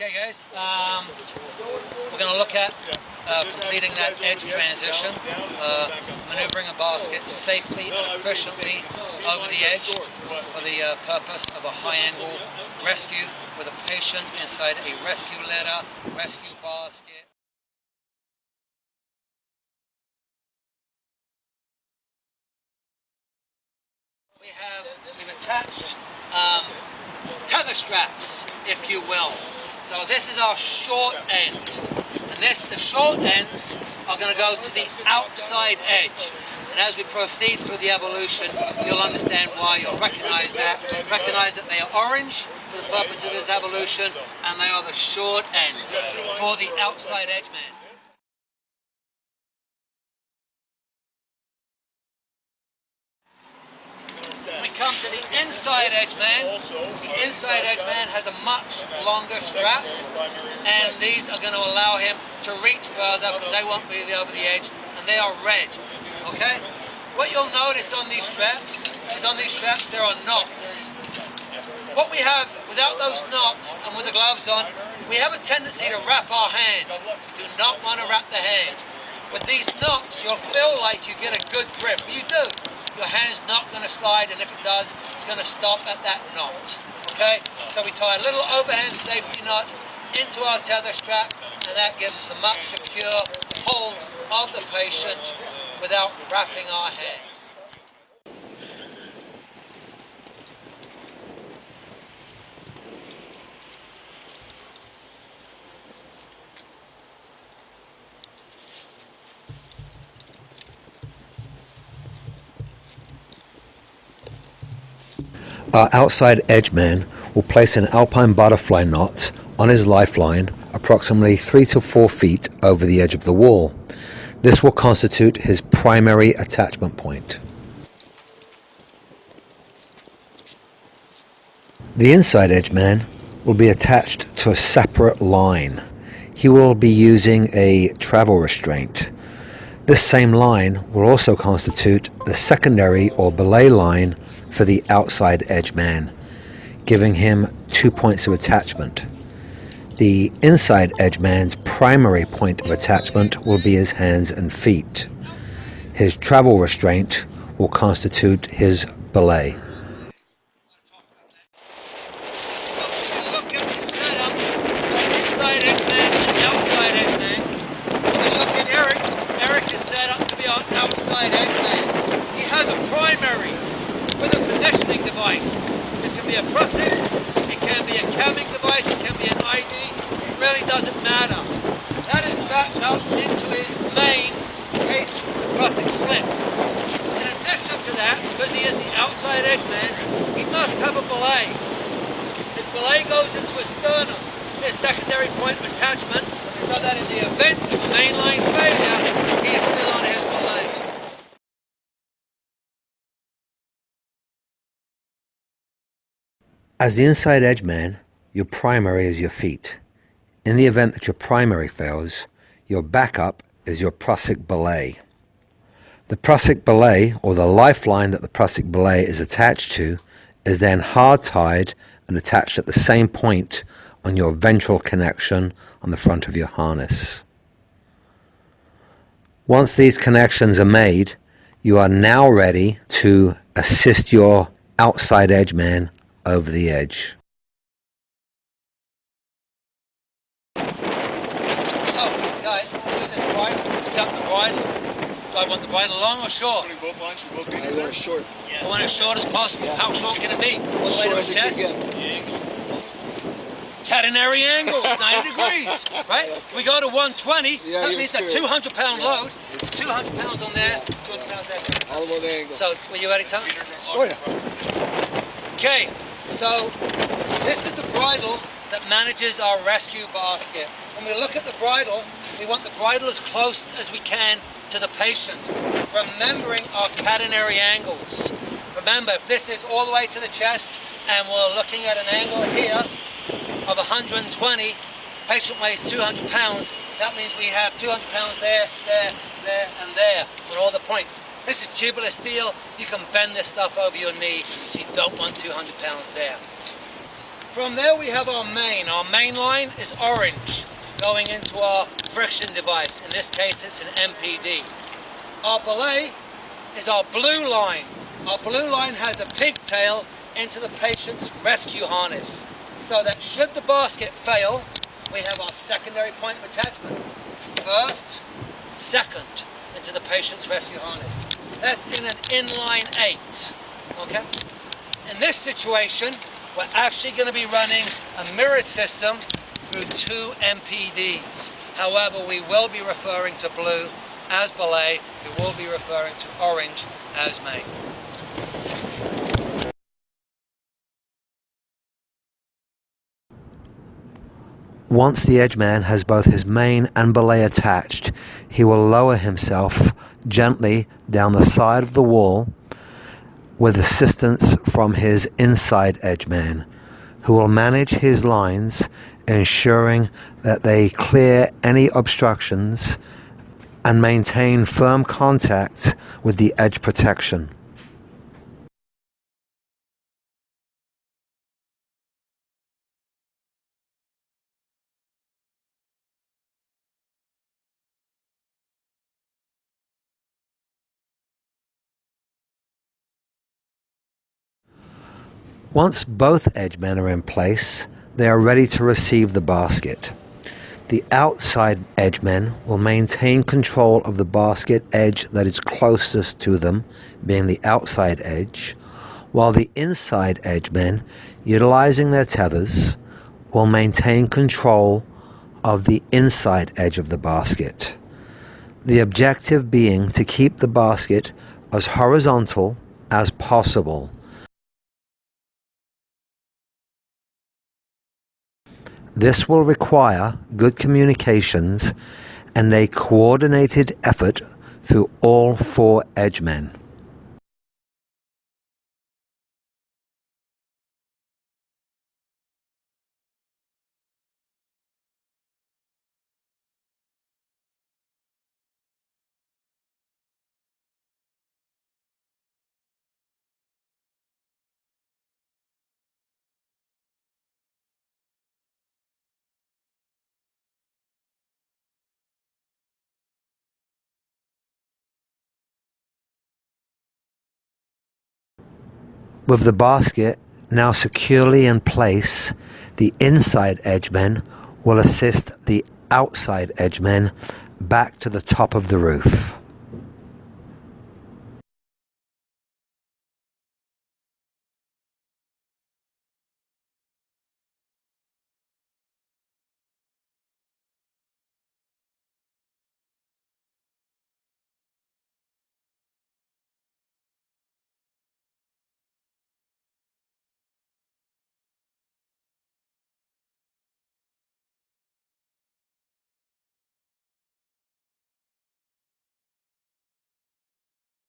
Okay guys, we're going to look at completing that edge transition, maneuvering a basket safely and efficiently over the edge for the purpose of a high-angle rescue with a patient inside a rescue litter, rescue basket. We've attached tether straps, if you will. So this is our short end, and the short ends are going to go to the outside edge. And as we proceed through the evolution, you'll understand why. You'll recognize that. Recognize that they are orange for the purpose of this evolution, and they are the short ends for the outside edge man. When we come to the inside edge man, the inside edge man has a much longer strap, and these are going to allow him to reach further because they won't be over the edge, and they are red. Okay? What you'll notice on these straps is there are knots. What we have without those knots and with the gloves on, we have a tendency to wrap our hand. You do not want to wrap the hand. With these knots, you'll feel like you get a good grip. You do. Your hand's not going to slide, and if it does, it's going to stop at that knot. Okay? So we tie a little overhand safety knot into our tether strap, and that gives us a much secure hold of the patient without wrapping our hand. Our outside edge man will place an alpine butterfly knot on his lifeline approximately 3 to 4 feet over the edge of the wall. This will constitute his primary attachment point. The inside edge man will be attached to a separate line. He will be using a travel restraint. This same line will also constitute the secondary or belay line for the outside edge man, giving him 2 points of attachment. The inside edge man's primary point of attachment will be his hands and feet. His travel restraint will constitute his belay. Look at the setup for inside edge man and outside edge man. When we look at Eric, Eric is set up to be our outside edge man. He has a primary with a positioning device. This can be a Prosix, it can be a camming device, it can be an ID, it really doesn't matter. That is backed up into his main in case the Prosix slips. In addition to that, because he is the outside edge man, he must have a belay. His belay goes into his sternum, his secondary point of attachment, so that in the event of a mainline failure, he is still on his belay. As the inside edge man, your primary is your feet. In the event that your primary fails, your backup is your Prosix belay. The Prosix belay, or the lifeline that the Prosix belay is attached to, is then hard tied and attached at the same point on your ventral connection on the front of your harness. Once these connections are made, you are now ready to assist your outside edge man over the edge. So, guys, we'll do this bridle. Set the bridle. Do I want the bridle long or short? I want it short. I want it as short as possible. Yeah. How short can it be? All the way As to short his as it chest? can Catenary angles, 90 degrees, right? If we go to 120, Yeah, that means that 200-pound Yeah. load is 200 pounds on there, 200 pounds there. All about the angle. So, were you ready, Tom? Oh yeah. Okay, so this is the bridle that manages our rescue basket. When we look at the bridle, we want the bridle as close as we can to the patient, remembering our catenary angles. Remember, if this is all the way to the chest and we're looking at an angle here of 120, patient weighs 200 pounds, that means we have 200 pounds there, there, there, and there on all the points. This is tubular steel. You can bend this stuff over your knee, so you don't want 200 pounds there. From there we have our main. Our main line is orange, going into our friction device. In this case it's an MPD. Our belay is our blue line. Our blue line has a pigtail into the patient's rescue harness, so that should the basket fail, we have our secondary point of attachment. First, second, into the patient's rescue harness. That's in an inline 8, okay? In this situation, we're actually going to be running a mirrored system through 2 MPDs. However, we will be referring to blue as belay, we will be referring to orange as main. Once the edgeman has both his main and belay attached, he will lower himself gently down the side of the wall with assistance from his inside edgeman, who will manage his lines, ensuring that they clear any obstructions and maintain firm contact with the edge protection. Once both edgemen are in place, they are ready to receive the basket. The outside edgemen will maintain control of the basket edge that is closest to them, being the outside edge, while the inside edgemen, utilizing their tethers, will maintain control of the inside edge of the basket. The objective being to keep the basket as horizontal as possible. This will require good communications and a coordinated effort through all 4 edgemen. With the basket now securely in place, the inside edgemen will assist the outside edgemen back to the top of the roof.